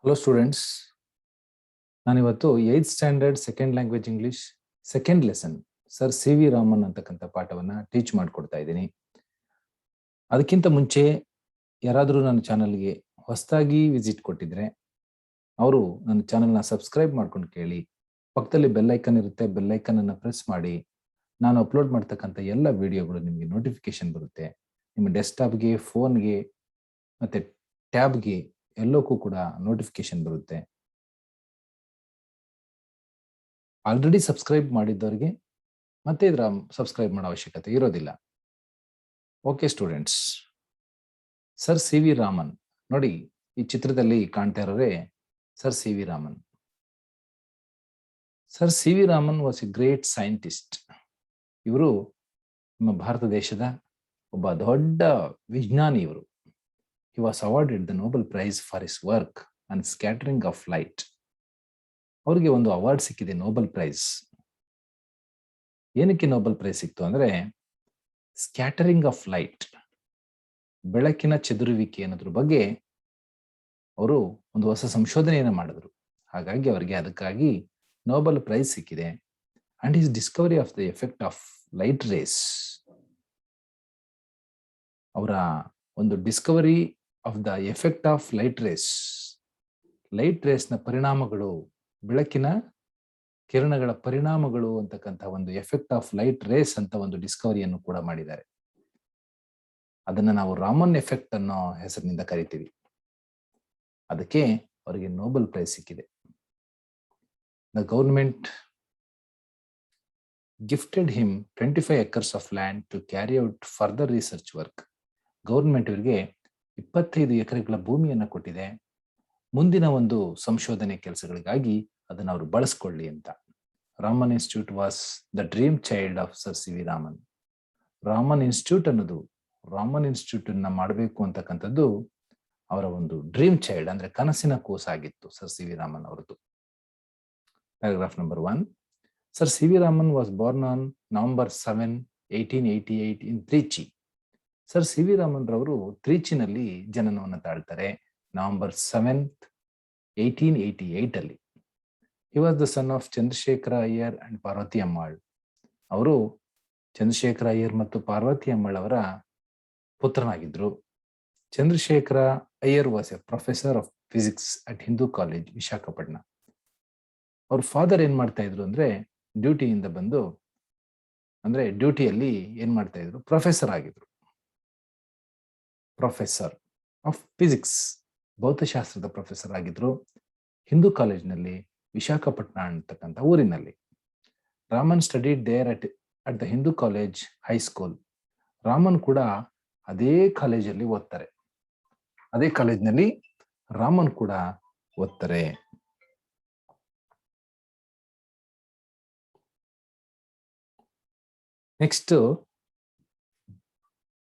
Hello students, ನಾನಿವತ್ತು 8th standard second language English second lesson sir C V Raman ಅಂತಕ್ಕಂಥ ಪಾಠವನ್ನ teach ಮಾಡಿಕೊಡ್ತಾ ಇದ್ದೀನಿ. ಅದಕ್ಕಿಂತ ಮುಂಚೆ ಯಾರಾದರೂ ನನ್ನ ಚಾನಲ್ಗೆ ಹೊಸದಾಗಿ ವಿಸಿಟ್ ಕೊಟ್ಟಿದ್ರೆ ಅವರು ನನ್ನ ಚಾನಲ್ನ ಸಬ್ಸ್ಕ್ರೈಬ್ ಮಾಡ್ಕೊಂಡು ಕೇಳಿ. ಪಕ್ಕದಲ್ಲಿ ಬೆಲ್ ಐಕನ್ ಇರುತ್ತೆ, ಬೆಲ್ ಐಕನ್ ಅನ್ನು ಪ್ರೆಸ್ ಮಾಡಿ. ನಾನು ಅಪ್ಲೋಡ್ ಮಾಡ್ತಕ್ಕಂಥ ಎಲ್ಲ ವಿಡಿಯೋಗಳು ನಿಮಗೆ ನೋಟಿಫಿಕೇಶನ್ ಬರುತ್ತೆ. ನಿಮ್ಮ ಡೆಸ್ಕ್ಟಾಪ್ಗೆ, ಫೋನ್ಗೆ ಮತ್ತೆ ಟ್ಯಾಬ್ಗೆ ಎಲ್ಲಕ್ಕೂ ಕೂಡ ನೋಟಿಫಿಕೇಶನ್ ಬರುತ್ತೆ. ಆಲ್ರೆಡಿ ಸಬ್ಸ್ಕ್ರೈಬ್ ಮಾಡಿದ್ದವರಿಗೆ ಮತ್ತೆ ಇದರ ಸಬ್ಸ್ಕ್ರೈಬ್ ಮಾಡೋ ಅವಶ್ಯಕತೆ ಇರೋದಿಲ್ಲ. Okay students, sir C V Raman ನೋಡಿ, ಈ ಚಿತ್ರದಲ್ಲಿ ಕಾಣ್ತಾ ಇರೋರೆ sir C V Raman. Sir C V Raman was a great scientist. ಇವರು ನಮ್ಮ ಭಾರತ ದೇಶದ ಒಬ್ಬ ದೊಡ್ಡ ವಿಜ್ಞಾನಿ. ಇವರು he was awarded the Nobel prize for his work on scattering of light. ಅವ್ರಿಗೆ ಒಂದು ಅವಾರ್ಡ್ ಸಿಕ್ಕಿದೆ, ನೋಬೆಲ್ ಪ್ರೈಸ್. ಏನಕ್ಕೆ ನೋಬೆಲ್ ಪ್ರೈಸ್ ಸಿಕ್ತು ಅಂದ್ರೆ ಸ್ಕ್ಯಾಟರಿಂಗ್ ಆಫ್ ಲೈಟ್, ಬೆಳಕಿನ ಚದುರುವಿಕೆ ಅನ್ನೋದ್ರ ಬಗ್ಗೆ ಅವರು ಒಂದು ಹೊಸ ಸಂಶೋಧನೆಯನ್ನು ಮಾಡಿದ್ರು. ಹಾಗಾಗಿ ಅವರಿಗೆ ಅದಕ್ಕಾಗಿ ನೋಬೆಲ್ ಪ್ರೈಸ್ ಸಿಕ್ಕಿದೆ. And his discovery of the effect of light rays, ಅವರ ಒಂದು discovery of the effect of light ರೇಸ್ನ ಪರಿಣಾಮಗಳು, ಬೆಳಕಿನ ಕಿರಣಗಳ ಪರಿಣಾಮಗಳು ಅಂತಕ್ಕಂಥ ಒಂದು ಎಫೆಕ್ಟ್ ಆಫ್ ಲೈಟ್ ರೇಸ್ ಅಂತ ಒಂದು ಡಿಸ್ಕವರಿಯನ್ನು ಕೂಡ ಮಾಡಿದ್ದಾರೆ. ಅದನ್ನ ನಾವು ರಾಮನ್ ಎಫೆಕ್ಟ್ ಅನ್ನೋ ಹೆಸರಿನಿಂದ ಕರಿತೀವಿ. ಅದಕ್ಕೆ ಅವರಿಗೆ ನೋಬೆಲ್ ಪ್ರೈಸ್ ಸಿಕ್ಕಿದೆ. The government gifted him 25 acres of land to carry out further research work. Government ಇವರಿಗೆ 25 ಎಕರೆಗಳ ಭೂಮಿಯನ್ನು ಕೊಟ್ಟಿದೆ, ಮುಂದಿನ ಒಂದು ಸಂಶೋಧನೆ ಕೆಲಸಗಳಿಗಾಗಿ ಅದನ್ನು ಅವರು ಬಳಸ್ಕೊಳ್ಳಿ ಅಂತ. Raman institute was the dream child of sir C V Raman. Raman institute ಅನ್ನೋದು, ರಾಮನ್ ಇನ್ಸ್ಟಿಟ್ಯೂಟ್ ಅನ್ನ ಮಾಡಬೇಕು ಅಂತಕ್ಕಂಥದ್ದು ಅವರ ಒಂದು ಡ್ರೀಮ್ ಚೈಲ್ಡ್, ಅಂದ್ರೆ ಕನಸಿನ ಕೂಸಾಗಿತ್ತು ಸರ್ ಸಿ ವಿ ರಾಮನ್ ಅವರದ್ದು. Paragraph number 1. Sir C V Raman was born on November 7, 1888 in Trichy. Sir C V Raman ರವರು ತ್ರಿಚಿನಲ್ಲಿ ಜನನವನ್ನು ತಾಳ್ತಾರೆ November 7, 1888 ಅಲ್ಲಿ. He was the son of Chandrasekhara Iyer and Parvati Ammal. ಅವರು ಚಂದ್ರಶೇಖರ ಅಯ್ಯರ್ ಮತ್ತು ಪಾರ್ವತಿ ಅಮ್ಮಾಳ್ ಅವರ ಪುತ್ರನಾಗಿದ್ರು. Chandrasekhara Iyer was a professor of physics at Hindu college, Visakhapatnam. ಅವ್ರ ಫಾದರ್ ಏನ್ ಮಾಡ್ತಾ ಇದ್ರು ಅಂದ್ರೆ ಡ್ಯೂಟಿಯಿಂದ ಬಂದು, ಅಂದ್ರೆ ಡ್ಯೂಟಿಯಲ್ಲಿ ಏನ್ ಮಾಡ್ತಾ ಇದ್ರು, ಪ್ರೊಫೆಸರ್ ಆಗಿದ್ರು. ಪ್ರೊಫೆಸರ್ ಆಫ್ ಫಿಸಿಕ್ಸ್, ಭೌತಶಾಸ್ತ್ರದ ಪ್ರೊಫೆಸರ್ ಆಗಿದ್ರು ಹಿಂದೂ ಕಾಲೇಜ್ನಲ್ಲಿ, ವಿಶಾಖಪಟ್ಟಣ ಅಂತಕ್ಕಂಥ ಊರಿನಲ್ಲಿ. Raman studied there at the Hindu college high school. Raman ಕೂಡ ಅದೇ ಕಾಲೇಜಲ್ಲಿ ಓದ್ತಾರೆ, ಅದೇ ಕಾಲೇಜ್ನಲ್ಲಿ ರಾಮನ್ ಕೂಡ ಓದ್ತಾರೆ. Next,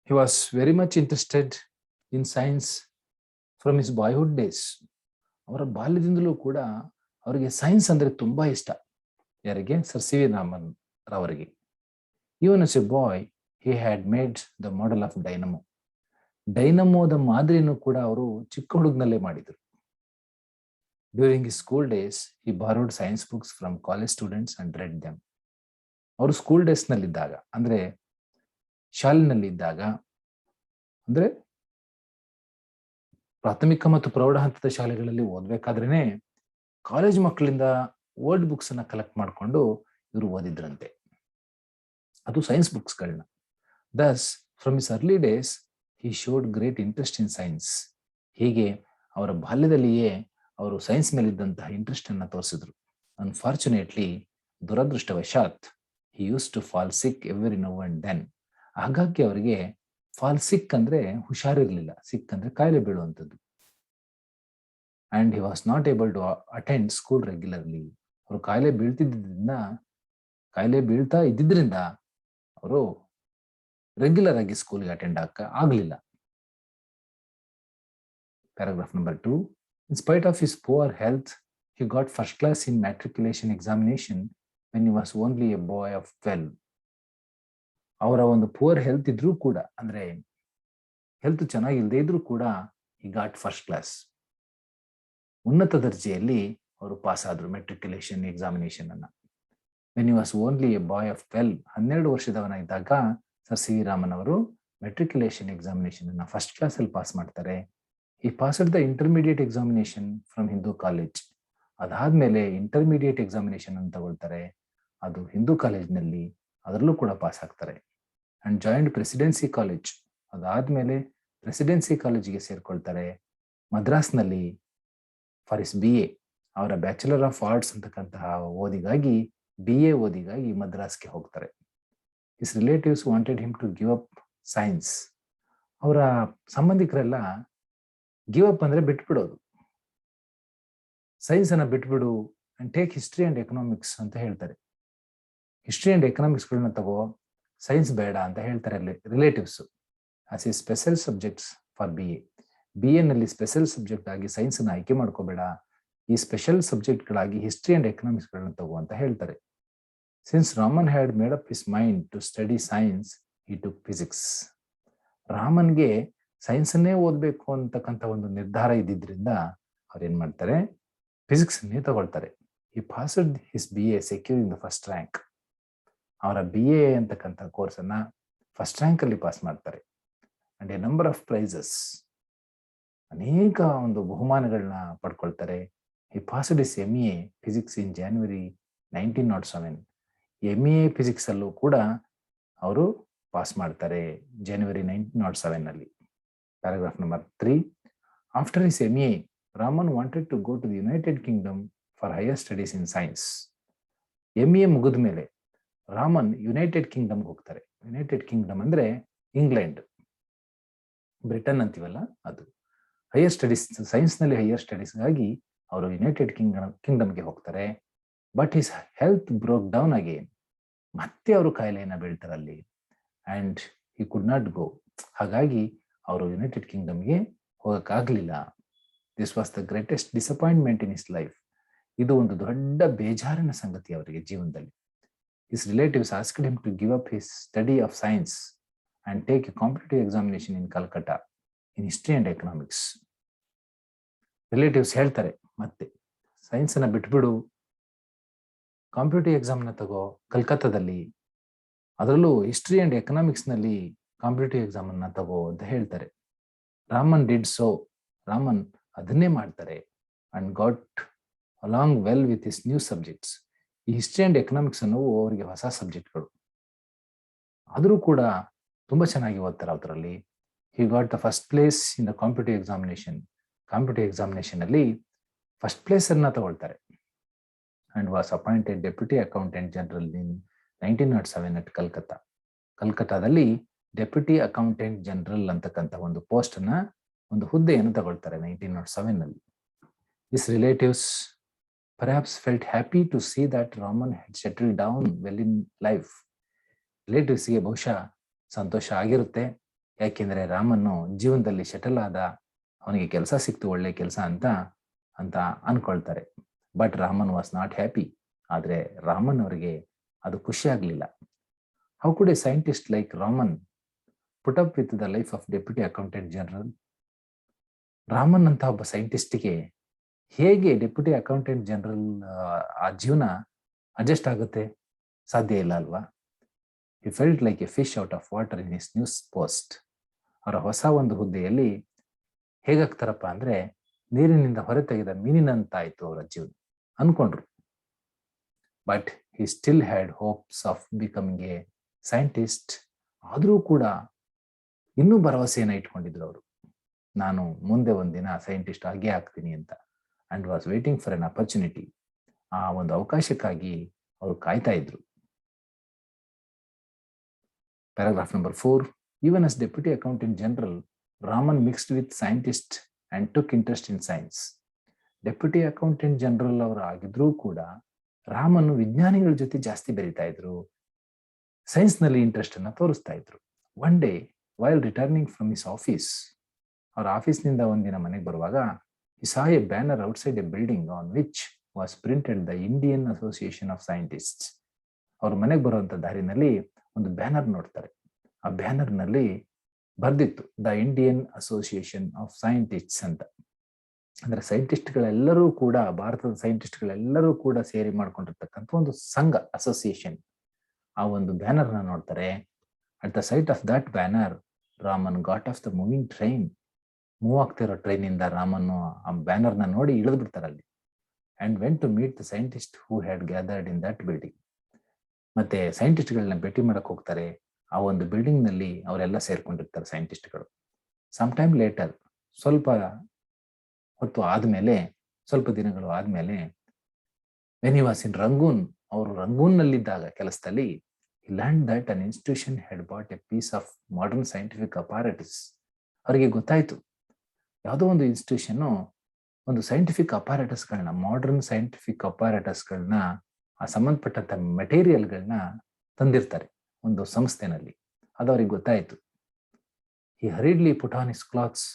he was very much interested in science from his boyhood days. ಅವರ ಬಾಲ್ಯದಿಂದಲೂ ಕೂಡ ಅವರಿಗೆ ಸೈನ್ಸ್ ಅಂದ್ರೆ ತುಂಬಾ ಇಷ್ಟ. ಯಾರಿಗೆ? ಸರ್ ಸಿ ವಿ ರಾಮನ್ ರವರಿಗೆ. Even as a boy, he had made the model of dynamo. ಡೈನಮೋದ ಮಾದರಿಯನ್ನು ಕೂಡ ಅವರು ಚಿಕ್ಕ ಹುಡುಗನಲ್ಲೇ ಮಾಡಿದ್ರು. During his school days, he borrowed science books from college students and read them. ಅವರು ಸ್ಕೂಲ್ ಡೇಸ್ ನಲ್ಲಿದ್ದಾಗ, ಅಂದ್ರೆ ಶಾಲೆನಲ್ಲಿದ್ದಾಗ, ಅಂದ್ರೆ ಪ್ರಾಥಮಿಕ ಮತ್ತು ಪ್ರೌಢ ಹಂತದ ಶಾಲೆಗಳಲ್ಲಿ ಓದ್ಬೇಕಾದ್ರೇನೆ ಕಾಲೇಜ್ ಮಕ್ಕಳಿಂದ ವರ್ಡ್ ಬುಕ್ಸ್ ಅನ್ನ ಕಲೆಕ್ಟ್ ಮಾಡಿಕೊಂಡು ಇವರು ಓದಿದ್ರಂತೆ, ಅದು ಸೈನ್ಸ್ ಬುಕ್ಸ್ಗಳನ್ನ. Thus from his early days he showed great interest in science. ಹೀಗೆ ಅವರ ಬಾಲ್ಯದಲ್ಲಿಯೇ ಅವರು ಸೈನ್ಸ್ ಮೇಲಿದ್ದಂತಹ ಇಂಟ್ರೆಸ್ಟ್ ಅನ್ನ ತೋರಿಸಿದ್ರು. ಅನ್ಫಾರ್ಚುನೇಟ್ಲಿ, ದುರದೃಷ್ಟವಶಾತ್, he use to fall sick every now and then. ಹಾಗಾಗಿ ಅವರಿಗೆ ಫಾಲ್ ಸಿಕ್ ಅಂದ್ರೆ ಹುಷಾರಿರ್ಲಿಲ್ಲ, ಸಿಕ್ ಅಂದ್ರೆ ಕಾಯಿಲೆ ಬೀಳುವಂಥದ್ದು. And he was not able to attend school regularly. ಅವರು ಕಾಯಿಲೆ ಬೀಳ್ತಾ ಇದ್ದಿದ್ರಿಂದ ಅವರು ರೆಗ್ಯುಲರ್ ಆಗಿ ಸ್ಕೂಲ್ಗೆ ಅಟೆಂಡ್ ಆಗಲಿಲ್ಲ. Paragraph number 2. In spite of his poor health, he got first class in matriculation examination when he was only a boy of 12. ಅವರ ಒಂದು poor health ಇದ್ರೂ ಕೂಡ, ಅಂದ್ರೆ ಹೆಲ್ತ್ ಚೆನ್ನಾಗಿಲ್ಲದೆ ಇದ್ರೂ ಕೂಡ, ಹಿ ಗಾಟ್ ಫಸ್ಟ್ ಕ್ಲಾಸ್. ಉನ್ನತ ದರ್ಜೆಯಲ್ಲಿ ಅವರು ಪಾಸ್ ಆದ್ರು ಮೆಟ್ರಿಕ್ಯುಲೇಷನ್ ಎಕ್ಸಾಮಿನೇಷನ್ ಅನ್ನ. When he was only a boy of 12 ವರ್ಷದವನಾಗಿದ್ದಾಗ ಸರ್ ಸಿ ವಿ ರಾಮನ್ ಅವರು ಮೆಟ್ರಿಕ್ಯುಲೇಷನ್ ಎಕ್ಸಾಮಿನೇಷನ್ ಅನ್ನ ಫಸ್ಟ್ ಕ್ಲಾಸ್ ಅಲ್ಲಿ ಪಾಸ್ ಮಾಡ್ತಾರೆ. He passed the intermediate examination from Hindu college. ಅದಾದ್ಮೇಲೆ ಇಂಟರ್ಮೀಡಿಯೇಟ್ ಎಕ್ಸಾಮಿನೇಷನ್ ಅನ್ನು ತಗೊಳ್ತಾರೆ, ಅದು ಹಿಂದೂ ಕಾಲೇಜ್ನಲ್ಲಿ, ಅದರಲ್ಲೂ ಕೂಡ ಪಾಸ್ ಆಗ್ತಾರೆ. ಅಂಡ್ ಜಾಯಿಂಟ್ ಪ್ರೆಸಿಡೆನ್ಸಿ ಕಾಲೇಜ್, ಅದಾದ್ಮೇಲೆ ಪ್ರೆಸಿಡೆನ್ಸಿ ಕಾಲೇಜಿಗೆ ಸೇರ್ಕೊಳ್ತಾರೆ. ಮದ್ರಾಸ್ನಲ್ಲಿ ಫಾರ್ ಇಸ್ BA, ಅವರ ಬ್ಯಾಚುಲರ್ ಆಫ್ ಆರ್ಟ್ಸ್ ಅಂತಕ್ಕಂತಹ ಓದಿಗಾಗಿ BA ಓದಿಗಾಗಿ ಮದ್ರಾಸ್ಗೆ ಹೋಗ್ತಾರೆ. His relatives wanted him to give up science. ಅವರ ಸಂಬಂಧಿಕರೆಲ್ಲ ಗಿವ್ ಅಪ್ ಅಂದ್ರೆ ಬಿಟ್ಬಿಡೋದು, ಸೈನ್ಸ್ ಅನ್ನ ಬಿಟ್ಬಿಡು and take history and economics ಅಂತ ಹೇಳ್ತಾರೆ. ಹಿಸ್ಟ್ರಿ ಅಂಡ್ ಎಕನಾಮಿಕ್ಸ್ ಗಳನ್ನ ತಗೋ, ಸೈನ್ಸ್ ಬೇಡ ಅಂತ ಹೇಳ್ತಾರೆ relatives. As a special subjects for BA ನಲ್ಲಿ ಸ್ಪೆಷಲ್ ಸಬ್ಜೆಕ್ಟ್ ಆಗಿ ಸೈನ್ಸ್ ಅನ್ನ ಆಯ್ಕೆ ಮಾಡ್ಕೋಬೇಡ, ಈ ಸ್ಪೆಷಲ್ ಸಬ್ಜೆಕ್ಟ್ ಗಳಾಗಿ ಹಿಸ್ಟ್ರಿ ಅಂಡ್ ಎಕನಾಮಿಕ್ಸ್ ಗಳನ್ನ ತಗೋ ಅಂತ ಹೇಳ್ತಾರೆ. Since Raman had made up his mind to study science, he took physics. ರಾಮನ್ಗೆ ಸೈನ್ಸ್ ಅನ್ನೇ ಓದ್ಬೇಕು ಅಂತಕ್ಕಂಥ ಒಂದು ನಿರ್ಧಾರ ಇದ್ದಿದ್ರಿಂದ ಅವ್ರೇನ್ ಮಾಡ್ತಾರೆ, ಫಿಸಿಕ್ಸ್ ಅನ್ನೇ ತಗೊಳ್ತಾರೆ. He passed his BA securing the first rank. ಅವರ BA ಅಂತಕ್ಕಂಥ ಕೋರ್ಸ್ ಅನ್ನ ಫಸ್ಟ್ ರ್ಯಾಂಕ್ ಅಲ್ಲಿ ಪಾಸ್ ಮಾಡ್ತಾರೆ. And a number of prizes, ಅನೇಕ ಒಂದು ಬಹುಮಾನಗಳನ್ನ ಪಡ್ಕೊಳ್ತಾರೆ. He passed his MA physics in January 1907. MA physics ಅಲ್ಲೂ ಕೂಡ ಅವರು ಪಾಸ್ ಮಾಡ್ತಾರೆ January 1907 ನಲ್ಲಿ. Paragraph number 3. After his MA, Raman wanted to go to the United Kingdom for higher studies in science. MA ಮುಗಿದ ಮೇಲೆ ರಾಮನ್ ಯುನೈಟೆಡ್ ಕಿಂಗ್ಡಮ್ಗೆ ಹೋಗ್ತಾರೆ. ಯುನೈಟೆಡ್ ಕಿಂಗ್ಡಮ್ ಅಂದ್ರೆ ಇಂಗ್ಲೆಂಡ್, ಬ್ರಿಟನ್ ಅಂತೀವಲ್ಲ ಅದು. ಹೈಯರ್ ಸ್ಟಡೀಸ್, ಸೈನ್ಸ್ ನಲ್ಲಿ ಹೈಯರ್ ಸ್ಟಡೀಸ್ಗಾಗಿ ಅವರು ಯುನೈಟೆಡ್ ಕಿಂಗ್ಡಮ್ಗೆ ಹೋಗ್ತಾರೆ. But his health broke down again. ಮತ್ತೆ ಅವರು ಕಾಯಿಲೆಯನ್ನ ಬೀಳ್ತಾರೆ ಅಲ್ಲಿ. And he could not go. ಹಾಗಾಗಿ ಅವರು ಯುನೈಟೆಡ್ ಕಿಂಗ್ಡಮ್ಗೆ ಹೋಗಕ್ಕಾಗ್ಲಿಲ್ಲ. This was the greatest disappointment in his life. ಇದು ಒಂದು ದೊಡ್ಡ ಬೇಜಾರಿನ ಸಂಗತಿ ಅವರಿಗೆ ಜೀವನದಲ್ಲಿ. His relatives asked him to give up his study of science and take A competitive examination in Calcutta in history and economics. Relatives ಹೇಳ್ತಾರೆ ಮತ್ತೆ ಸೈನ್ಸ್ ಅನ್ನ ಬಿಟ್ಬಿಡು, ಕಾಂಪಿಟೇಟಿವ್ ಎಕ್ಸಾಮ್ ನ ತಗೋ ಕಲ್ಕತ್ತಾದಲ್ಲಿ, ಅದರಲ್ಲೂ ಹಿಸ್ಟ್ರಿ ಅಂಡ್ ಎಕನಾಮಿಕ್ಸ್ ನಲ್ಲಿ ಕಾಂಪಿಟೇಟಿವ್ ಎಕ್ಸಾಮ್ ಅನ್ನ ತಗೋ ಅಂತ ಹೇಳ್ತಾರೆ. Raman did so. ರಾಮನ್ ಅದನ್ನೇ ಮಾಡ್ತಾರೆ. And got along well with his new subjects. ಈ ಹಿಸ್ಟ್ರಿ ಅಂಡ್ ಎಕನಾಮಿಕ್ಸ್ ಅನ್ನೋವು ಅವರಿಗೆ ಹೊಸ ಸಬ್ಜೆಕ್ಟ್ಗಳು, ಆದರೂ ಕೂಡ ತುಂಬಾ ಚೆನ್ನಾಗಿ ಓದ್ತಾರೆ ಅದರಲ್ಲಿ. He got the first place in the competitive examination. Competitive examination ಅಲ್ಲಿ ಫಸ್ಟ್ ಪ್ಲೇಸ್ ಅನ್ನ ತಗೊಳ್ತಾರೆ. And was appointed deputy accountant general in 1907 at Calcutta. ಕಲ್ಕತ್ತಾದಲ್ಲಿ ಡೆಪ್ಯೂಟಿ ಅಕೌಂಟೆಂಟ್ ಜನರಲ್ ಅಂತಕ್ಕಂಥ ಒಂದು ಪೋಸ್ಟ್ ಅನ್ನ, ಒಂದು ಹುದ್ದೆಯನ್ನು ತಗೊಳ್ತಾರೆ 1907 ನಲ್ಲಿ. His relatives perhaps felt happy to see that Raman had settled down well in life. ರಿಲೇಟಿವ್ಸ್ಗೆ ಬಹುಶಃ ಸಂತೋಷ ಆಗಿರುತ್ತೆ, ಯಾಕೆಂದ್ರೆ ರಾಮನ್ನು ಜೀವನದಲ್ಲಿ ಸೆಟಲ್ ಆದ, ಅವನಿಗೆ ಕೆಲಸ ಸಿಕ್ತು, ಒಳ್ಳೆ ಕೆಲಸ ಅಂತ ಅನ್ಕೊಳ್ತಾರೆ. But Raman was not happy. ಆದ್ರೆ ರಾಮನ್ ಅವರಿಗೆ ಅದು ಖುಷಿ ಆಗ್ಲಿಲ್ಲ. How could a scientist like Raman put up with the life of deputy accountant general? Raman ಅಂತ ಒಬ್ಬ ಸೈಂಟಿಸ್ಟ್ಗೆ ಹೇಗೆ ಡೆಪ್ಯೂಟಿ ಅಕೌಂಟೆಂಟ್ ಜನರಲ್ ಆ ಜೀವನ ಅಡ್ಜಸ್ಟ್ ಆಗುತ್ತೆ? ಸಾಧ್ಯ ಇಲ್ಲ ಅಲ್ವಾ? He felt like A fish out of water in his news post. ಅವರ ಹೊಸ ಒಂದು ಹುದ್ದೆಯಲ್ಲಿ ಹೇಗಾಗ್ತಾರಪ್ಪ ಅಂದ್ರೆ ನೀರಿನಿಂದ ಹೊರತೆಗೆದ ಮೀನಿನಂತಾಯ್ತು ಅವರ ಜೀವನ ಅನ್ಕೊಂಡ್ರು. But he still had hopes of becoming a scientist. ಆದರೂ ಕೂಡ ಇನ್ನೂ ಭರವಸೆಯನ್ನ ಇಟ್ಕೊಂಡಿದ್ರು ಅವರು, ನಾನು ಮುಂದೆ ಒಂದಿನ ಸೈಂಟಿಸ್ಟ್ ಆಗೇ ಆಗ್ತೀನಿ ಅಂತ. And was waiting for an opportunity. ಆ ಒಂದು ಅವಕಾಶಕ್ಕಾಗಿ ಅವರು ಕಾಯ್ತಾ ಇದ್ರು. Paragraph number 4. Even as deputy accountant general, Raman mixed with scientist and took interest in science. Deputy accountant general ಅವರು ಆಗಿದ್ರೂ ಕೂಡ ರಾಮನ್ ವಿಜ್ಞಾನಿಗಳ ಜೊತೆ ಜಾಸ್ತಿ ಬೆರೀತಾ ಇದ್ರು, ಸೈನ್ಸ್ ನಲ್ಲಿ ಇಂಟ್ರೆಸ್ಟ್ ಅನ್ನ ತೋರಿಸ್ತಾ ಇದ್ರು. One day while returning from his office, ಅವರ ಆಫೀಸ್ನಿಂದ ಒಂದಿನ ಮನೆಗೆ ಬರುವಾಗ, he saw a banner outside a building on which was printed the Indian Association of Scientists. ಅವ್ರ ಮನೆಗೆ ಬರುವಂತ ದಾರಿನಲ್ಲಿ ಒಂದು ಬ್ಯಾನರ್ ನೋಡ್ತಾರೆ. ಆ ಬ್ಯಾನರ್ ನಲ್ಲಿ ಬರ್ದಿತ್ತು the Indian association of scientists ಅಂತ. ಅಂದ್ರೆ ಸೈಂಟಿಸ್ಟ್ಗಳೆಲ್ಲರೂ ಕೂಡ, ಭಾರತದ ಸೈಂಟಿಸ್ಟ್ಗಳೆಲ್ಲರೂ ಕೂಡ ಸೇರಿ ಮಾಡ್ಕೊಂಡಿರ್ತಕ್ಕಂಥ ಒಂದು ಸಂಘ, ಅಸೋಸಿಯೇಷನ್. ಆ ಒಂದು ಬ್ಯಾನರ್ ನ ನೋಡ್ತಾರೆ. At the sight of that banner, Raman got off the moving train. Move ಆಗ್ತಿರೋ ಟ್ರೈನ್ ಇಂದ ರಾಮನ್ ಆ ಬ್ಯಾನರ್ ನ ನೋಡಿ ಇಳಿದು ಬಿಡ್ತಾರೆ ಅಲ್ಲಿ. And went to meet the scientist who had gathered in that building. ಮತ್ತೆ ಸೈಂಟಿಸ್ಟ್ಗಳನ್ನ ಭೇಟಿ ಮಾಡಕ್ ಹೋಗ್ತಾರೆ. ಆ ಒಂದು ಬಿಲ್ಡಿಂಗ್ ನಲ್ಲಿ ಅವರೆಲ್ಲ ಸೇರ್ಕೊಂಡಿರ್ತಾರೆ ಸೈಂಟಿಸ್ಟ್ಗಳು. ಸಮ್ ಟೈಮ್ ಲೇಟರ್, ಸ್ವಲ್ಪ ಹೊತ್ತು ಆದ್ಮೇಲೆ, ಸ್ವಲ್ಪ ದಿನಗಳು ಆದ್ಮೇಲೆ, when he was in Rangoon, ಅವರು ರಂಗೂನ್ ನಲ್ಲಿದ್ದಾಗ ಕೆಲಸದಲ್ಲಿ, he learned that an institution had bought a piece of modern scientific apparatus. ಅವರಿಗೆ ಗೊತ್ತಾಯ್ತು, ಯಾವುದೋ ಒಂದು ಇನ್ಸ್ಟಿಟ್ಯೂಷನ್ ಒಂದು ಸೈಂಟಿಫಿಕ್ ಅಪಾರಟಸ್ಗಳನ್ನ, ಮಾಡರ್ನ್ ಸೈಂಟಿಫಿಕ್ ಅಪಾರಟಸ್ಗಳನ್ನ, ಆ ಸಂಬಂಧಪಟ್ಟಂತ ಮೆಟೀರಿಯಲ್ಗಳನ್ನ ತಂದಿರ್ತಾರೆ ಒಂದು ಸಂಸ್ಥೆನಲ್ಲಿ. ಅದು ಅವ್ರಿಗೆ ಗೊತ್ತಾಯ್ತು. He hurriedly put on his clothes,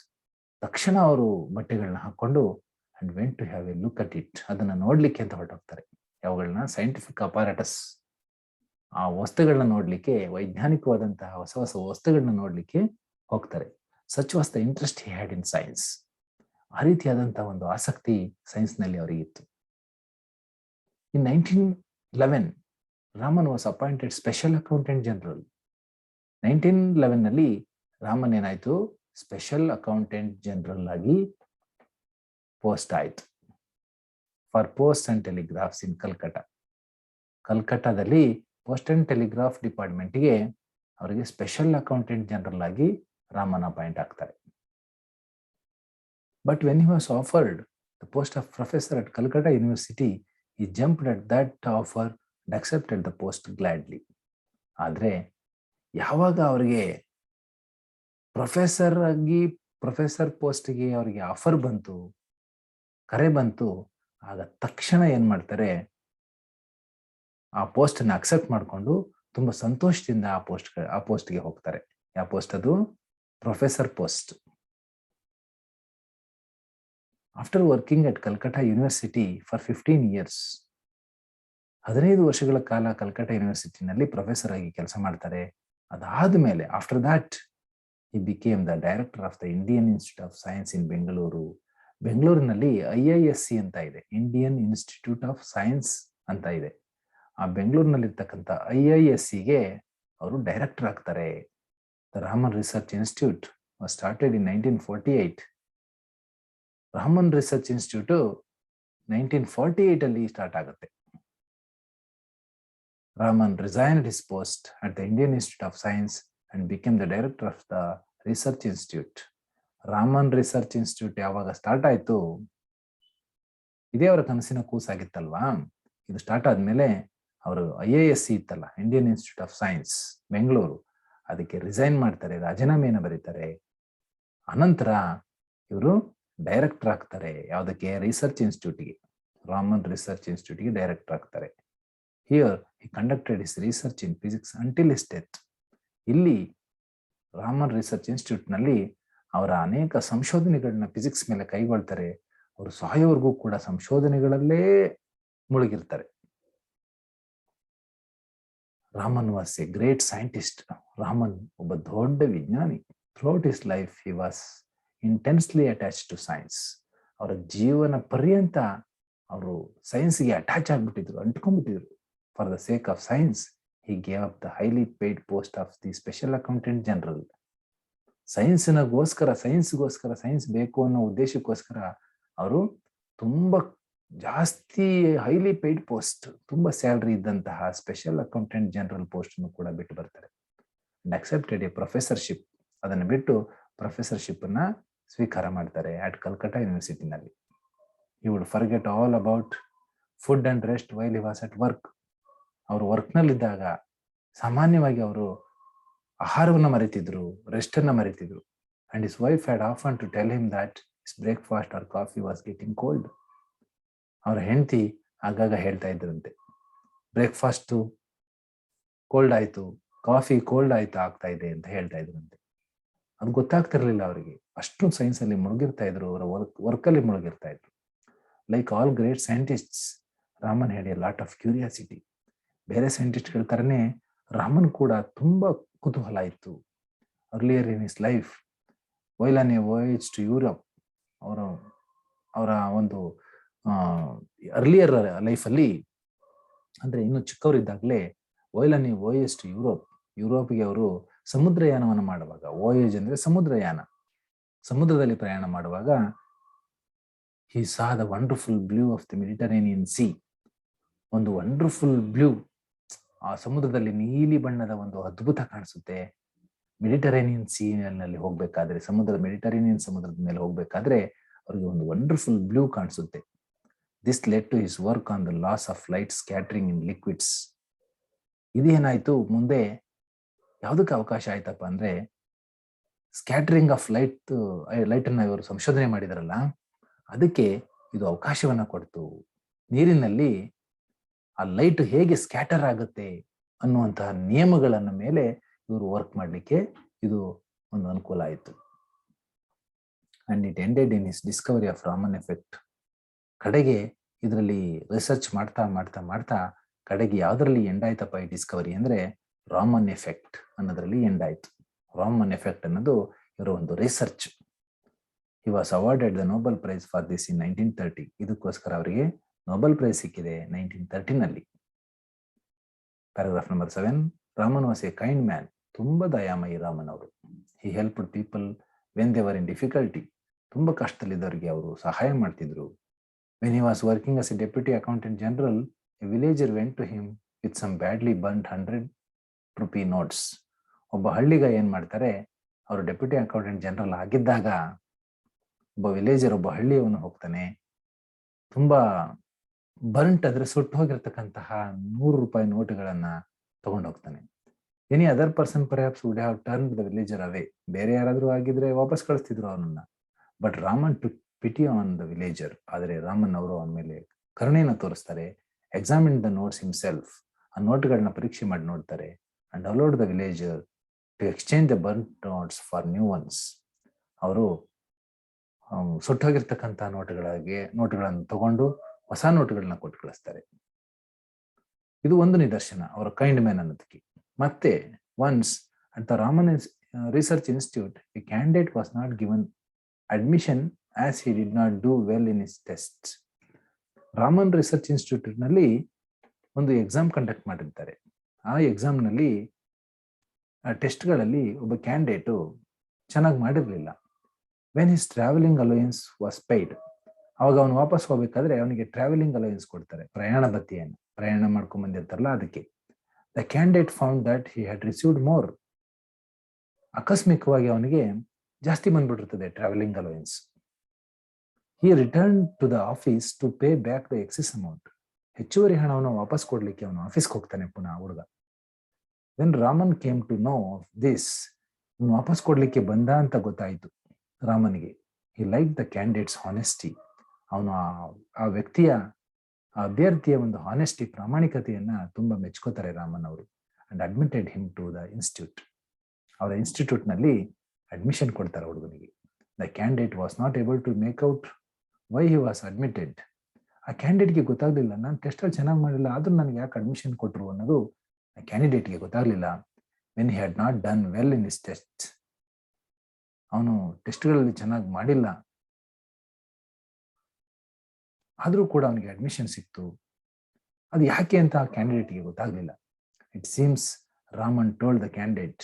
ತಕ್ಷಣ ಅವರು ಬಟ್ಟೆಗಳನ್ನ ಹಾಕೊಂಡು and went to have a look at it, ಅದನ್ನ ನೋಡ್ಲಿಕ್ಕೆ ಅಂತ ಹೊರಟೋಗ್ತಾರೆ. ಯಾವುಗಳನ್ನ? ಸೈಂಟಿಫಿಕ್ ಅಪಾರಟಸ್, ಆ ವಸ್ತುಗಳನ್ನ ನೋಡ್ಲಿಕ್ಕೆ, ವೈಜ್ಞಾನಿಕವಾದಂತಹ ಹೊಸ ಹೊಸ ವಸ್ತುಗಳನ್ನ ನೋಡ್ಲಿಕ್ಕೆ ಹೋಗ್ತಾರೆ. Such was the interest he had in science. ಆ ರೀತಿಯಾದಂತಹ ಒಂದು ಆಸಕ್ತಿ ಸೈನ್ಸ್ ನಲ್ಲಿ ಅವರಿಗಿತ್ತು. In 1911 Raman was appointed special accountant general. 1911 ನಲ್ಲಿ ರಾಮನ್ ಏನಾಯ್ತು? ಸ್ಪೆಷಲ್ ಅಕೌಂಟೆಂಟ್ ಜನರಲ್ ಆಗಿ ಪೋಸ್ಟ್ ಆಯ್ತು for post and telegraphs in Calcutta. ಕಲ್ಕಟ್ಟಾದಲ್ಲಿ ಪೋಸ್ಟ್ ಅಂಡ್ ಟೆಲಿಗ್ರಾಫ್ ಡಿಪಾರ್ಟ್ಮೆಂಟ್ಗೆ ಅವರಿಗೆ ಸ್ಪೆಷಲ್ ಅಕೌಂಟೆಂಟ್ ಜನರಲ್ ಆಗಿ ರಾಮನ್ ಅಪಾಯಿಂಟ್ ಆಗ್ತಾರೆ. But when he was offered the post of professor at Calcutta university, he jumped at that offer and accepted the post gladly. ಆದ್ರೆ ಯಾವಾಗ ಅವರಿಗೆ professor ಪೋಸ್ಟ್ಗೆ ಅವರಿಗೆ ಆಫರ್ ಬಂತು, ಕರೆ ಬಂತು, ಆಗ ತಕ್ಷಣ ಏನ್ ಮಾಡ್ತಾರೆ? ಆ ಪೋಸ್ಟ್ ಅನ್ನು ಅಕ್ಸೆಪ್ಟ್ ಮಾಡಿಕೊಂಡು ತುಂಬಾ ಸಂತೋಷದಿಂದ ಆ ಪೋಸ್ಟ್ಗೆ ಹೋಗ್ತಾರೆ. ಯಾವ ಪೋಸ್ಟ್ ಅದು? Professor post. After working at Calcutta university for 15 years, 15 ವರ್ಷಗಳ ಕಾಲ ಕಲ್ಕಟಾ ಯೂನಿವರ್ಸಿಟಿನಲ್ಲಿ ಪ್ರೊಫೆಸರ್ ಆಗಿ ಕೆಲಸ ಮಾಡ್ತಾರೆ. ಅದಾದ್ಮೇಲೆ after that he became the director of the Indian Institute of Science in Bengaluru. ಬೆಂಗಳೂರಿನಲ್ಲಿ IISC ಅಂತ ಇದೆ, ಇಂಡಿಯನ್ ಇನ್ಸ್ಟಿಟ್ಯೂಟ್ ಆಫ್ ಸೈನ್ಸ್ ಅಂತ ಇದೆ. ಆ ಬೆಂಗಳೂರಿನಲ್ಲಿರ್ತಕ್ಕಂಥ IISCಗೆ ಅವರು ಡೈರೆಕ್ಟರ್ ಆಗ್ತಾರೆ. The Raman research institute was started in 1948. Raman research institute 1948 ಅಲ್ಲಿ ಸ್ಟಾರ್ಟ್ ಆಗುತ್ತೆ. Raman resigned his post at the Indian institute of science and became the director of the research institute. Raman research institute ಯಾವಾಗ start ಆಯ್ತು, ಇದೇ ಅವರ ಕನಸಿನ ಕೂಸಾಗಿತ್ತಲ್ವಾ. ಇದು ಸ್ಟಾರ್ಟ್ ಆದ್ಮೇಲೆ ಅವರು IISC ಇತ್ತಲ್ಲ, Indian institute of science Bengaluru, ಅದಕ್ಕೆ ರಿಸೈನ್ ಮಾಡ್ತಾರೆ, ರಾಜೀನಾಮೆಯನ್ನು ಬರೀತಾರೆ. ಅನಂತರ ಇವರು ಡೈರೆಕ್ಟರ್ ಆಗ್ತಾರೆ. ಯಾವುದಕ್ಕೆ? ರಿಸರ್ಚ್ ಇನ್ಸ್ಟಿಟ್ಯೂಟ್ಗೆ, ರಾಮನ್ ರಿಸರ್ಚ್ ಇನ್ಸ್ಟಿಟ್ಯೂಟ್ಗೆ ಡೈರೆಕ್ಟರ್ ಆಗ್ತಾರೆ. Here he conducted his research in physics until his death. ಇಲ್ಲಿ ರಾಮನ್ ರಿಸರ್ಚ್ ಇನ್ಸ್ಟಿಟ್ಯೂಟ್ ನಲ್ಲಿ ಅವರ ಅನೇಕ ಸಂಶೋಧನೆಗಳನ್ನ ಫಿಸಿಕ್ಸ್ ಮೇಲೆ ಕೈಗೊಳ್ತಾರೆ. ಅವರು ಸಾಯೋವರೆಗೂ ಕೂಡ ಸಂಶೋಧನೆಗಳಲ್ಲೇ ಮುಳುಗಿರ್ತಾರೆ. Raman was a great scientist. Raman ಒಬ್ಬ ದೊಡ್ಡ ವಿಜ್ಞಾನಿ. Throughout his life he was intensely attach to science. ಅವರ ಜೀವನ ಪರ್ಯಂತ ಅವರು ಸೈನ್ಸ್ಗೆ ಅಟ್ಯಾಚ್ ಆಗ್ಬಿಟ್ಟಿದ್ರು, ಅಂಟ್ಕೊಂಡ್ಬಿಟ್ಟಿದ್ರು. For the sake of science he gave up the highly paid post of the special accountant general. ಸೈನ್ಸ್ಗೋಸ್ಕರ, ಸೈನ್ಸ್ ಬೇಕು ಅನ್ನೋ ಉದ್ದೇಶಕ್ಕೋಸ್ಕರ ಅವರು ತುಂಬಾ ಜಾಸ್ತಿ ಹೈಲಿ ಪೇಯ್ಡ್ ಪೋಸ್ಟ್, ತುಂಬಾ ಸ್ಯಾಲರಿ ಇದ್ದಂತಹ ಸ್ಪೆಷಲ್ ಅಕೌಂಟೆಂಟ್ ಜನರಲ್ ಪೋಸ್ಟ್ ಅನ್ನು ಕೂಡ ಬಿಟ್ಟು ಬರ್ತಾರೆ. And accepted a professorship. ಅದನ್ನು ಬಿಟ್ಟು ಪ್ರೊಫೆಸರ್ಶಿಪ್ ಅನ್ನ ಸ್ವೀಕಾರ ಮಾಡ್ತಾರೆ ಅಟ್ ಕಲ್ಕಟಾ ಯೂನಿವರ್ಸಿಟಿನಲ್ಲಿ. he would forget all about food and rest while he was at work. ಅವರು ವರ್ಕ್ ನಲ್ಲಿದ್ದಾಗ ಸಾಮಾನ್ಯವಾಗಿ ಅವರು ಆಹಾರವನ್ನ ಮರೆತಿದ್ರು, ರೆಸ್ಟ್ ಅನ್ನ ಮರೆತಿದ್ರು. And his wife had often to tell him that his breakfast or coffee was getting cold. ಅವರ ಹೆಂಡತಿ ಆಗಾಗ ಹೇಳ್ತಾ ಇದ್ರಂತೆ, ಬ್ರೇಕ್ಫಾಸ್ಟ್ ಕೋಲ್ಡ್ ಆಯ್ತು, ಕಾಫಿ ಕೋಲ್ಡ್ ಆಯ್ತು, ಆಗ್ತಾ ಇದೆ ಅಂತ ಹೇಳ್ತಾ ಇದ್ರಂತೆ. ಅದು ಗೊತ್ತಾಗ್ತಿರ್ಲಿಲ್ಲ ಅವರಿಗೆ. ಅಷ್ಟು ಸೈನ್ಸ್ ಅಲ್ಲಿ ಮುಳುಗಿರ್ತಾ ಇದ್ರು, ಅವರ ವರ್ಕ್ ಅಲ್ಲಿ ಮುಳುಗಿರ್ತಾ ಇದ್ರು. Like all great scientists, Raman had a lot of curiosity. ಬೇರೆ ಸೈಂಟಿಸ್ಟ್ಗಳ ತರನೇ ರಾಮನ್ ಕೂಡ ತುಂಬಾ ಕುತೂಹಲ ಇತ್ತು. Earlier in his life while on a voyage to Europe, ಅವರ ಒಂದು ಅರ್ಲಿಯರ್ ಲೈಫಲ್ಲಿ, ಅಂದ್ರೆ ಇನ್ನು ಚಿಕ್ಕವರಿದ್ದಾಗಲೇ ವೈಲನಿ ವೋಯೇಜ್ ಟು ಯುರೋಪ್ಗೆ ಅವರು ಸಮುದ್ರಯಾನವನ್ನು ಮಾಡುವಾಗ, ವೋಯೇಜ್ ಅಂದ್ರೆ ಸಮುದ್ರಯಾನ, ಸಮುದ್ರದಲ್ಲಿ ಪ್ರಯಾಣ ಮಾಡುವಾಗ he saw the wonderful blue of the Mediterranean Sea. ಒಂದು ವಂಡರ್ಫುಲ್ ಬ್ಲೂ, ಆ ಸಮುದ್ರದಲ್ಲಿ ನೀಲಿ ಬಣ್ಣದ ಒಂದು ಅದ್ಭುತ ಕಾಣಿಸುತ್ತೆ. ಮೆಡಿಟರೇನಿಯನ್ ಸೀನಲ್ಲಿ ಹೋಗ್ಬೇಕಾದ್ರೆ, ಮೆಡಿಟರೇನಿಯನ್ ಸಮುದ್ರದ ಮೇಲೆ ಹೋಗ್ಬೇಕಾದ್ರೆ ಅವ್ರಿಗೆ ಒಂದು ವಂಡರ್ಫುಲ್ ಬ್ಲೂ ಕಾಣಿಸುತ್ತೆ. This led to his work on the laws of light scattering in liquids. ಇದೇನಾಯ್ತು, ಮುಂದೆ ಯಾವುದಕ್ಕೆ ಅವಕಾಶ ಆಯ್ತಪ್ಪ ಅಂದ್ರೆ, ಸ್ಕ್ಯಾಟರಿಂಗ್ ಆಫ್ ಲೈಟ್ ಅನ್ನ ಇವರು ಸಂಶೋಧನೆ ಮಾಡಿದಾರಲ್ಲ, ಅದಕ್ಕೆ ಇದು ಅವಕಾಶವನ್ನ ಕೊಡ್ತು. ನೀರಿನಲ್ಲಿ ಆ ಲೈಟ್ ಹೇಗೆ ಸ್ಕ್ಯಾಟರ್ ಆಗುತ್ತೆ ಅನ್ನುವಂತಹ ನಿಯಮಗಳನ್ನ ಮೇಲೆ ಇವರು ವರ್ಕ್ ಮಾಡಲಿಕ್ಕೆ ಇದು ಒಂದು ಅನುಕೂಲ ಆಯಿತು. And it ended in his discovery of Raman effect. ಕಡೆಗೆ ಇದರಲ್ಲಿ ರಿಸರ್ಚ್ ಮಾಡ್ತಾ ಮಾಡ್ತಾ ಮಾಡ್ತಾ ಕಡೆಗೆ ಯಾವ್ದ್ರಲ್ಲಿ ಎಂಡ್ ಆಯ್ತಪ್ಪ ಈ ಡಿಸ್ಕವರಿ ಅಂದ್ರೆ, ರಾಮನ್ ಎಫೆಕ್ಟ್ ಅನ್ನೋದ್ರಲ್ಲಿ ಎಂಡ್ ಆಯ್ತು. ರಾಮನ್ ಎಫೆಕ್ಟ್ ಅನ್ನೋದು ಇವರ ಒಂದು research. He was awarded the Nobel Prize for this in 1930. ಇದಕ್ಕೋಸ್ಕರ ಅವರಿಗೆ ನೊಬೆಲ್ ಪ್ರೈಸ್ ಸಿಕ್ಕಿದೆ 1913ನಲ್ಲಿ. Paragraph number 7. Raman was a kind man. ತುಂಬಾ ದಯಾಮಯಿ ರಾಮನ್ ಅವರು. He helped people when they were in difficulty. ತುಂಬಾ ಕಷ್ಟದಲ್ಲಿದ್ದವರಿಗೆ ಅವರು ಸಹಾಯ ಮಾಡ್ತಿದ್ರು. When he was working as a deputy accountant general, a villager went to him with some badly burnt 100 rupee notes. ಒಬ್ಬ ಹಳ್ಳಿಗ ಏನ್ ಮಾಡ್ತಾರೆ, ಅವರು ಡೆಪ್ಯೂಟಿ ಅಕೌಂಟೆಂಟ್ ಜನರಲ್ ಆಗಿದ್ದಾಗ ಒಬ್ಬ ವಿಲೇಜರ್, ಒಬ್ಬ ಹಳ್ಳಿಯವನು ಹೋಗ್ತಾನೆ, ತುಂಬಾ ಬರ್ಂಟ್ ಅಂದ್ರೆ ಸುಟ್ಟು ಹೋಗಿರ್ತಕ್ಕಂತಹ 100 ರೂಪಾಯಿ ನೋಟುಗಳನ್ನ ತಗೊಂಡು ಹೋಗ್ತಾನೆ. Any other person perhaps would have turned the villager away. ಬೇರೆ ಯಾರಾದ್ರೂ ಆಗಿದ್ರೆ ವಾಪಸ್ ಕಳಿಸ್ತಿದ್ರು ಅವನನ್ನ. But Raman took pity on the villager. ಆದರೆ ರಾಮನ್ ಅವರು ಅವನ ಮೇಲೆ ಕರುಣೆಯನ್ನು ತೋರಿಸ್ತಾರೆ. Examine the notes himself. ಆ ನೋಟ್ಗಳನ್ನ ಪರೀಕ್ಷೆ ಮಾಡಿ ನೋಡ್ತಾರೆ. And allowed the villager to exchange the burnt notes for new ones. ಅವರು ಸುಟ್ಟೋಗಿರ್ತಕ್ಕಂಥ ನೋಟುಗಳನ್ನು ತಗೊಂಡು ಹೊಸ ನೋಟುಗಳನ್ನ ಕೊಟ್ಟು ಕಳಿಸ್ತಾರೆ. ಇದು ಒಂದು ನಿದರ್ಶನ ಅವರ ಕೈಂಡ್ ಮ್ಯಾನ್ ಅನ್ನೋದಕ್ಕೆ. ಮತ್ತೆ once at the Raman research institute A candidate was not given admission as he did not do well in his test. Raman research institute ನಲ್ಲಿ ಒಂದು ಎಕ್ಸಾಮ್ ಕಂಡಕ್ಟ್ ಮಾಡಿರ್ತಾರೆ. ಆ ಎಕ್ಸಾಮ್ನಲ್ಲಿ ಟೆಸ್ಟ್ಗಳಲ್ಲಿ ಒಬ್ಬ ಕ್ಯಾಂಡಿಡೇಟು ಚೆನ್ನಾಗಿ ಮಾಡಿರಲಿಲ್ಲ. When his travelling allowance was paid. ಅವಾಗ ಅವನು ವಾಪಸ್ ಹೋಗ್ಬೇಕಾದ್ರೆ ಅವನಿಗೆ ಟ್ರಾವೆಲಿಂಗ್ ಅಲೋಯನ್ಸ್ ಕೊಡ್ತಾರೆ, ಪ್ರಯಾಣ ಭತ್ಯೆಯನ್ನು. ಪ್ರಯಾಣ ಮಾಡ್ಕೊಂಡ್ ಬಂದಿರ್ತಾರಲ್ಲ ಅದಕ್ಕೆ. The candidate found that he had received more. ಆಕಸ್ಮಿಕವಾಗಿ ಅವನಿಗೆ ಜಾಸ್ತಿ ಬಂದ್ಬಿಟ್ಟಿರ್ತದೆ traveling allowance. He return to the office to pay back the excess amount. ಹೆಚ್ಚುವರಿ ಹಣವನ್ನು ವಾಪಸ್ ಕೊಡ್ಲಿಕ್ಕೆ ಅವನು ಆಫೀಸ್ಗೆ ಹೋಗ್ತಾನೆ ಪುನಃ ಹುಡುಗ. When Raman came to know of this, ಇವನು ವಾಪಸ್ ಕೊಡ್ಲಿಕ್ಕೆ ಬಂದ ಅಂತ ಗೊತ್ತಾಯ್ತು ರಾಮನ್ಗೆ. He like the candidate's honesty. ಅವನು ಆ ವ್ಯಕ್ತಿಯ, ಆ ಅಭ್ಯರ್ಥಿಯ ಒಂದು ಹಾನೆಸ್ಟಿ, ಪ್ರಾಮಾಣಿಕತೆಯನ್ನ ತುಂಬಾ ಮೆಚ್ಕೋತಾರೆ ರಾಮನ್ ಅವರು. And admitted him to the institute. ಅವರ ಇನ್ಸ್ಟಿಟ್ಯೂಟ್ ನಲ್ಲಿ ಅಡ್ಮಿಷನ್ ಕೊಡ್ತಾರೆ ಹುಡುಗನಿಗೆ. The candidate was not able to make out why he was admitted. ಆ ಕ್ಯಾಂಡಿಡೇಟ್ಗೆ ಗೊತ್ತಾಗ್ಲಿಲ್ಲ, ನಾನು ಟೆಸ್ಟಲ್ಲಿ ಚೆನ್ನಾಗಿ ಮಾಡಿಲ್ಲ ಆದ್ರೂ ನನಗೆ ಯಾಕೆ ಅಡ್ಮಿಷನ್ ಕೊಟ್ರು ಅನ್ನೋದು ಆ ಕ್ಯಾಂಡಿಡೇಟ್ಗೆ ಗೊತ್ತಾಗ್ಲಿಲ್ಲ. When he had not done well in his test. ಅವನು ಟೆಸ್ಟ್ಗಳಲ್ಲಿ ಚೆನ್ನಾಗಿ ಮಾಡಿಲ್ಲ, ಆದ್ರೂ ಕೂಡ ಅವನಿಗೆ ಅಡ್ಮಿಷನ್ ಸಿಕ್ತು. ಅದು ಯಾಕೆ ಅಂತ ಆ ಕ್ಯಾಂಡಿಡೇಟ್ಗೆ ಗೊತ್ತಾಗ್ಲಿಲ್ಲ. It seems Raman told the candidate.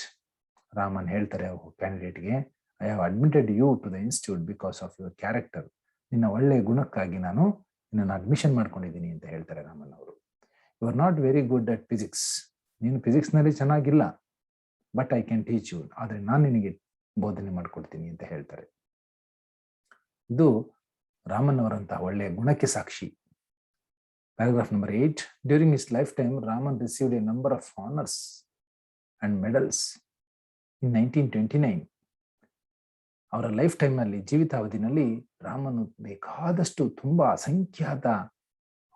Raman ಹೇಳ್ತಾರೆ ಕ್ಯಾಂಡಿಡೇಟ್ಗೆ, I have admitted you to the institute because of your character. ನಿನ್ನ ಒಳ್ಳೆಯ ಗುಣಕ್ಕಾಗಿ ನಾನು ನಿನ್ನನ್ನು ಅಡ್ಮಿಷನ್ ಮಾಡ್ಕೊಂಡಿದ್ದೀನಿ ಅಂತ ಹೇಳ್ತಾರೆ ರಾಮನ್ ಅವರು. You are not very good at physics. ನೀನು ಫಿಸಿಕ್ಸ್ ನಲ್ಲಿ ಚೆನ್ನಾಗಿಲ್ಲ, but I can teach you. ಆದ್ರೆ ನಾನು ನಿನಗೆ ಬೋಧನೆ ಮಾಡ್ಕೊಡ್ತೀನಿ ಅಂತ ಹೇಳ್ತಾರೆ. ಇದು ರಾಮನ್ ಅವರಂತಹ ಒಳ್ಳೆಯ ಗುಣಕ್ಕೆ ಸಾಕ್ಷಿ. Paragraph number 8. During his life time Raman received a number of honours and medals in 1929. ಅವರ ಲೈಫ್ ಟೈಮ್ ನಲ್ಲಿ, ಜೀವಿತಾವಧಿನಲ್ಲಿ ರಾಮನ್ ಬೇಕಾದಷ್ಟು ತುಂಬಾ ಅಸಂಖ್ಯಾತ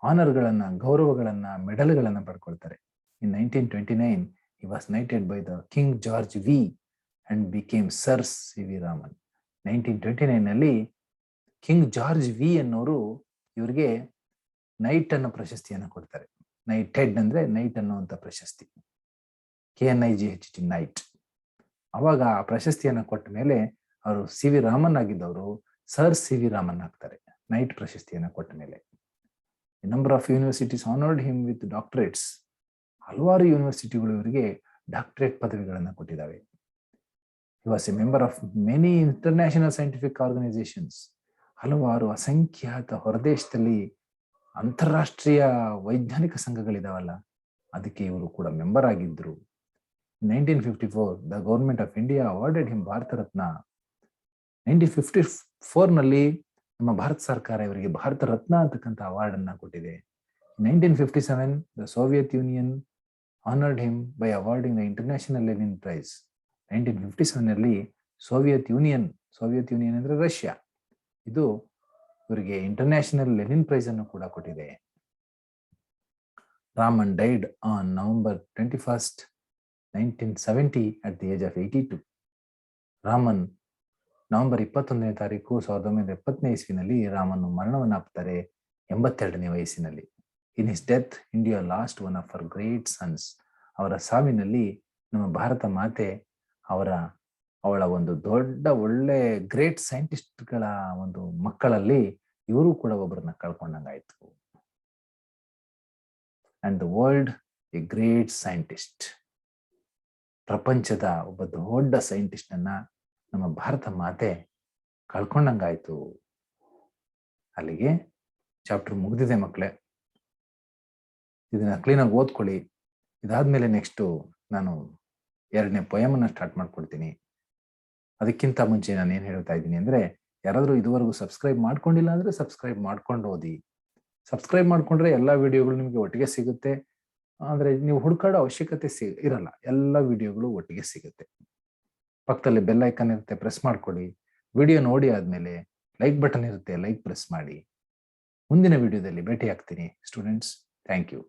ಆನರ್ಗಳನ್ನ, ಗೌರವಗಳನ್ನ, ಮೆಡಲ್ಗಳನ್ನ ಪಡ್ಕೊಳ್ತಾರೆ. ಇನ್ 1929 he was knighted by the King George V and became Sir C.V. Raman. 1929 ನಲ್ಲಿ ಕಿಂಗ್ ಜಾರ್ಜ್ ವಿ ಅನ್ನೋರು ಇವರಿಗೆ night ಅನ್ನೋ ಪ್ರಶಸ್ತಿಯನ್ನು ಕೊಡ್ತಾರೆ. ನೈಟೆಡ್ ಅಂದ್ರೆ ನೈಟ್ ಅನ್ನುವಂಥ ಪ್ರಶಸ್ತಿ, KNIGHT ನೈಟ್. ಅವಾಗ ಆ ಪ್ರಶಸ್ತಿಯನ್ನು ಕೊಟ್ಟ ಮೇಲೆ ಅವರು ಸಿ ವಿ ರಾಮನ್ ಆಗಿದ್ದವರು ಸರ್ ಸಿ ವಿ ರಾಮನ್ ಆಗ್ತಾರೆ ನೈಟ್ ಪ್ರಶಸ್ತಿಯನ್ನು ಕೊಟ್ಟ ಮೇಲೆ. Number of universities honoured him with doctorates. ಹಲವಾರು ಯೂನಿವರ್ಸಿಟಿಗಳು ಇವರಿಗೆ ಡಾಕ್ಟರೇಟ್ ಪದವಿಗಳನ್ನು ಕೊಟ್ಟಿದ್ದಾವೆ. He was a member of many international scientific organisations. ಹಲವಾರು ಅಸಂಖ್ಯಾತ ಹೊರದೇಶದಲ್ಲಿ ಅಂತಾರಾಷ್ಟ್ರೀಯ ವೈಜ್ಞಾನಿಕ ಸಂಘಗಳಿದಾವಲ್ಲ, ಅದಕ್ಕೆ ಇವರು ಕೂಡ ಮೆಂಬರ್ ಆಗಿದ್ರು. 1954 the government of India awarded him Bharat Ratna. 1954ನಲ್ಲಿ ನಮ್ಮ ಭಾರತ ಸರ್ಕಾರ ಇವರಿಗೆ ಭಾರತ ರತ್ನ ಅಂತಕ್ಕಂಥ ಅವಾರ್ಡ್ ಅನ್ನ ಕೊಟ್ಟಿದೆ. 1957 the Soviet Union honoured him by awarding the international Lenin prize. 1957ನಲ್ಲಿ ಸೋವಿಯತ್ ಯೂನಿಯನ್ ಅಂದ್ರೆ ರಷ್ಯಾ, ಇದು ಇವರಿಗೆ ಇಂಟರ್ನ್ಯಾಷನಲ್ ಲೆನಿನ್ ಪ್ರೈಸ್ ಅನ್ನು ಕೂಡ ಕೊಟ್ಟಿದೆ. Raman died on November 21st, 1970 at the age of 82. Raman November 21ನೇ ತಾರೀಕು 1970ನೇ ಇಸ್ವಿನಲ್ಲಿ ರಾಮನ್ ಮರಣವನ್ನಾಪ್ತಾರೆ 82ನೇ ವಯಸ್ಸಿನಲ್ಲಿ. In his death India lost one of our great sons. ಅವರ ಸಾವಿನಲ್ಲಿ ನಮ್ಮ ಭಾರತ ಮಾತೆ ಅವಳ ಒಂದು ದೊಡ್ಡ ಒಳ್ಳೆ ಗ್ರೇಟ್ ಸೈಂಟಿಸ್ಟ್ಗಳ ಒಂದು ಮಕ್ಕಳಲ್ಲಿ ಇವರು ಕೂಡ ಒಬ್ಬರನ್ನ ಕಳ್ಕೊಂಡಂಗಾಯ್ತು. And the world a great scientist. ಪ್ರಪಂಚದ ಒಬ್ಬ ದೊಡ್ಡ ಸೈಂಟಿಸ್ಟ್ ಅನ್ನ ನಮ್ಮ ಭಾರತ ಮಾತೆ ಕಳ್ಕೊಂಡಂಗಾಯ್ತು. ಅಲ್ಲಿಗೆ ಚಾಪ್ಟರ್ ಮುಗಿದಿದೆ ಮಕ್ಕಳೇ. ಇದನ್ನ ಕ್ಲೀನಾಗಿ ಓದ್ಕೊಳ್ಳಿ. ಇದಾದ್ಮೇಲೆ ನೆಕ್ಸ್ಟ್ ನಾನು 2ನೇ ಪೊಯಮನ್ನ ಸ್ಟಾರ್ಟ್ ಮಾಡ್ಕೊಡ್ತೀನಿ. ಅದಕ್ಕಿಂತ ಮುಂಚೆ ನಾನು ಏನ್ ಹೇಳ್ತಾ ಇದ್ದೀನಿ ಅಂದ್ರೆ, ಯಾರಾದ್ರೂ ಇದುವರೆಗೂ ಸಬ್ಸ್ಕ್ರೈಬ್ ಮಾಡ್ಕೊಂಡಿಲ್ಲ ಅಂದ್ರೆ ಸಬ್ಸ್ಕ್ರೈಬ್ ಮಾಡ್ಕೊಂಡು ಓದಿ. ಸಬ್ಸ್ಕ್ರೈಬ್ ಮಾಡ್ಕೊಂಡ್ರೆ ಎಲ್ಲಾ ವಿಡಿಯೋಗಳು ನಿಮ್ಗೆ ಒಟ್ಟಿಗೆ ಸಿಗುತ್ತೆ. ಅಂದ್ರೆ ನೀವು ಹುಡುಕಾಡೋ ಅವಶ್ಯಕತೆ ಇರಲ್ಲ, ಎಲ್ಲ ವಿಡಿಯೋಗಳು ಒಟ್ಟಿಗೆ ಸಿಗುತ್ತೆ. ಪಕ್ಕದಲ್ಲಿ ಬೆಲ್ ಐಕನ್ ಇರುತ್ತೆ, ಪ್ರೆಸ್ ಮಾಡ್ಕೊಳ್ಳಿ. ವಿಡಿಯೋ ನೋಡಿ ಆದ್ಮೇಲೆ ಲೈಕ್ ಬಟನ್ ಇರುತ್ತೆ, ಲೈಕ್ ಪ್ರೆಸ್ ಮಾಡಿ. ಮುಂದಿನ ವಿಡಿಯೋದಲ್ಲಿ ಭೇಟಿ ಆಗ್ತೀನಿ ಸ್ಟೂಡೆಂಟ್ಸ್. Thank you.